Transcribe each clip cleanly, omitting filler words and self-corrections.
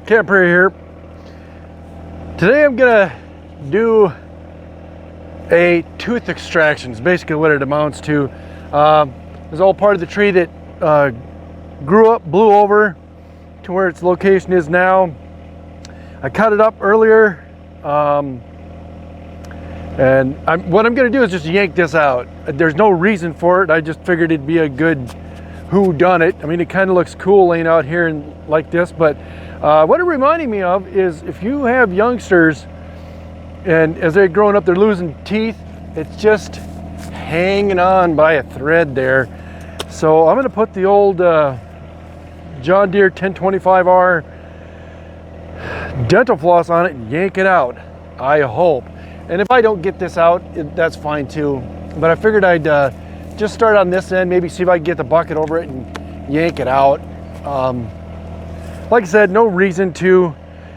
Camper here. Today I'm gonna do a tooth extraction. It's basically what it amounts to. It's all part of the tree that grew up, blew over to where its location is now. I cut it up earlier, and what I'm gonna do is just yank this out. There's no reason for it. I just figured it'd be a good who done it. I mean, it kind of looks cool laying out here and like this, but what it reminded me of is if you have youngsters and as they're growing up they're losing teeth, it's just hanging on by a thread there. So I'm going to put the old John Deere 1025R dental floss on it and yank it out, I hope. And if I don't get this out, that's fine too, but I figured I'd just start on this end, maybe see if I can get the bucket over it and yank it out. Like I said, no reason to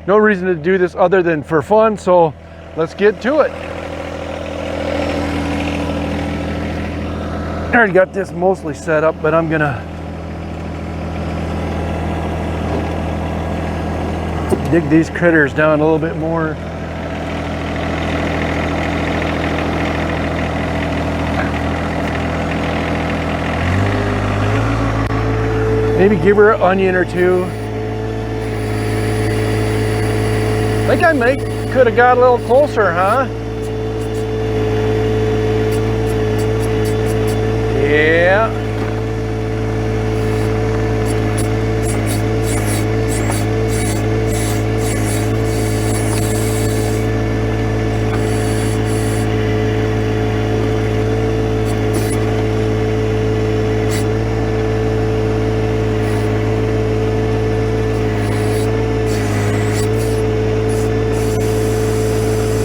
do this other than for fun, so let's get to it. I already got this mostly set up, but I'm gonna dig these critters down a little bit more. Maybe give her an onion or two. I think I could have got a little closer, huh? Yeah.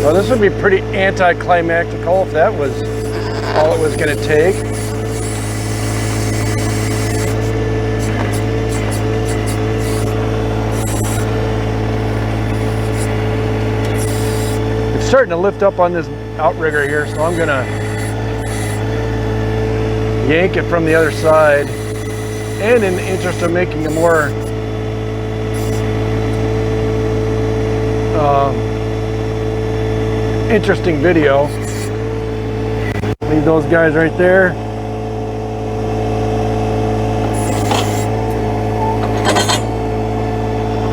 Well, this would be pretty anticlimactical if that was all it was going to take. It's starting to lift up on this outrigger here, so I'm going to yank it from the other side. And in the interest of making a more interesting video, leave those guys right there.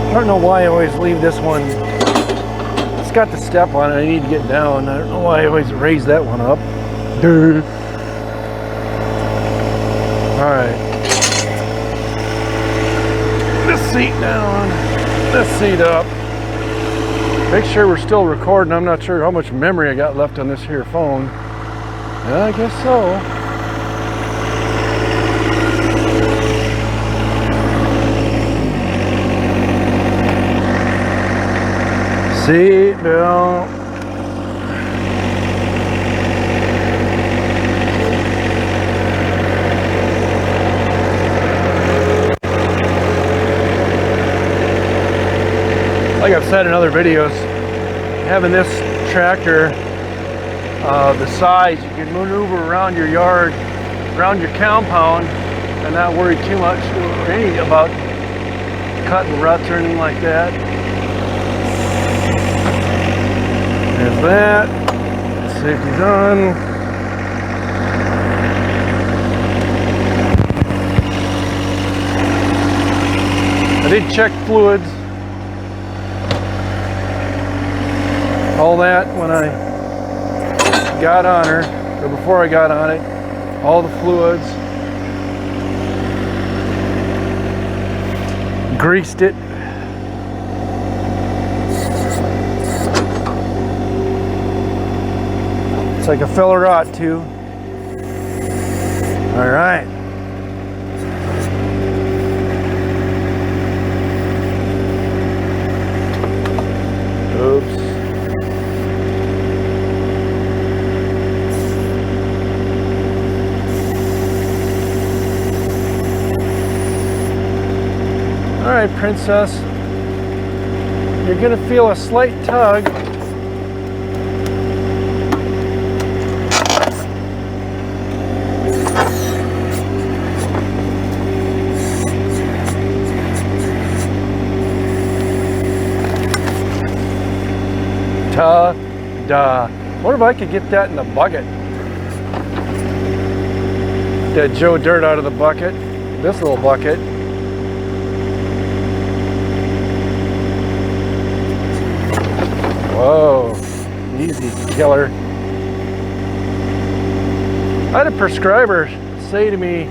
I don't know why I always leave this one. It's got the step on it. I need to get down. I don't know why I always raise that one up. Dude. All right. This seat down. This seat up. Make sure we're still recording. I'm not sure how much memory I got left on this here phone. Yeah, I guess so. Seat belt. Like I've said in other videos, having this tractor, the size, you can maneuver around your yard, around your compound, and not worry too much or any about cutting ruts or anything like that. There's that. Safety's on. I did check fluids. All that when I got on her, or before I got on it, all the fluids, greased it. It's like a fella ought to. All right. Oops. All right, princess, you're gonna feel a slight tug. wonder if I could get that in the bucket. That Joe dirt out of the bucket, this little bucket. Whoa, easy killer. I had a prescriber say to me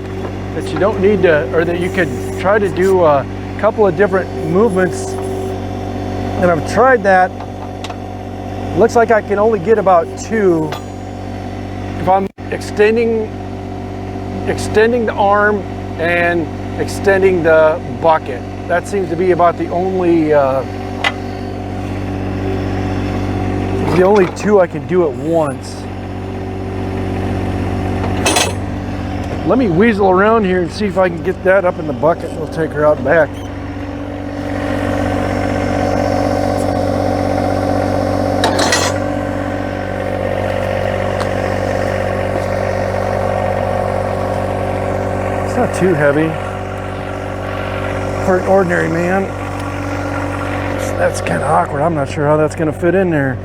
that you don't need to, or that you could try to do a couple of different movements, and I've tried that. Looks like I can only get about 2 if I'm extending the arm and extending the bucket. That seems to be about the only 2 I can do at once. Let me weasel around here and see if I can get that up in the bucket. We'll take her out back. It's not too heavy for an ordinary man. So that's kind of awkward. I'm not sure how that's going to fit in there.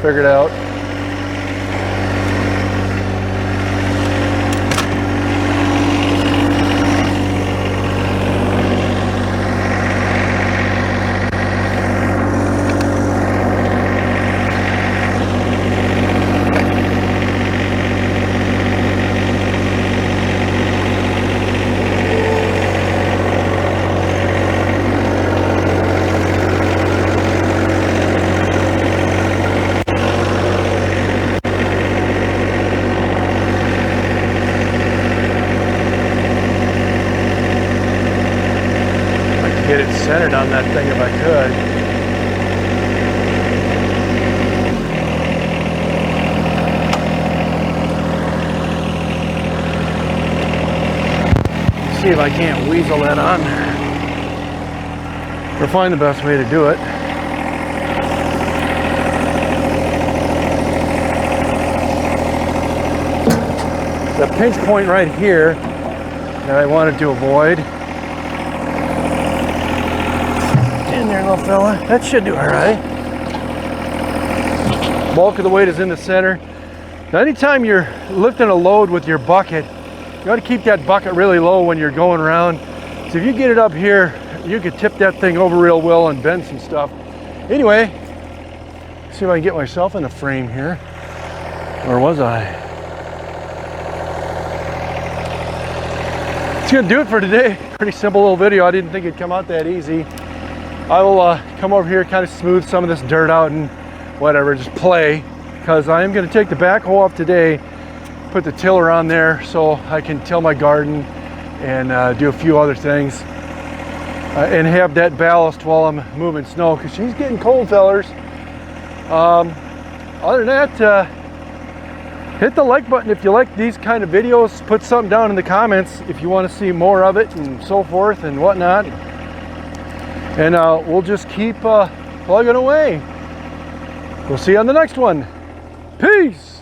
Figured out. Get it centered on that thing if I could. See if I can't weasel that on there. Or find the best way to do it. The pinch point right here that I wanted to avoid. There, little fella. That should do all right. Bulk of the weight is in the center. Now, anytime you're lifting a load with your bucket, you got to keep that bucket really low when you're going around. So if you get it up here, you could tip that thing over real well and bend some stuff. Anyway, see if I can get myself in a frame here. Where was I? That's gonna do it for today. Pretty simple little video. I didn't think it'd come out that easy. I will come over here, kind of smooth some of this dirt out and whatever, just play, because I am going to take the backhoe off today, put the tiller on there so I can till my garden and do a few other things and have that ballast while I'm moving snow, because she's getting cold, fellers. Other than that, hit the like button if you like these kind of videos. Put something down in the comments if you want to see more of it and so forth and whatnot. And we'll just keep plugging away. We'll see you on the next one. Peace.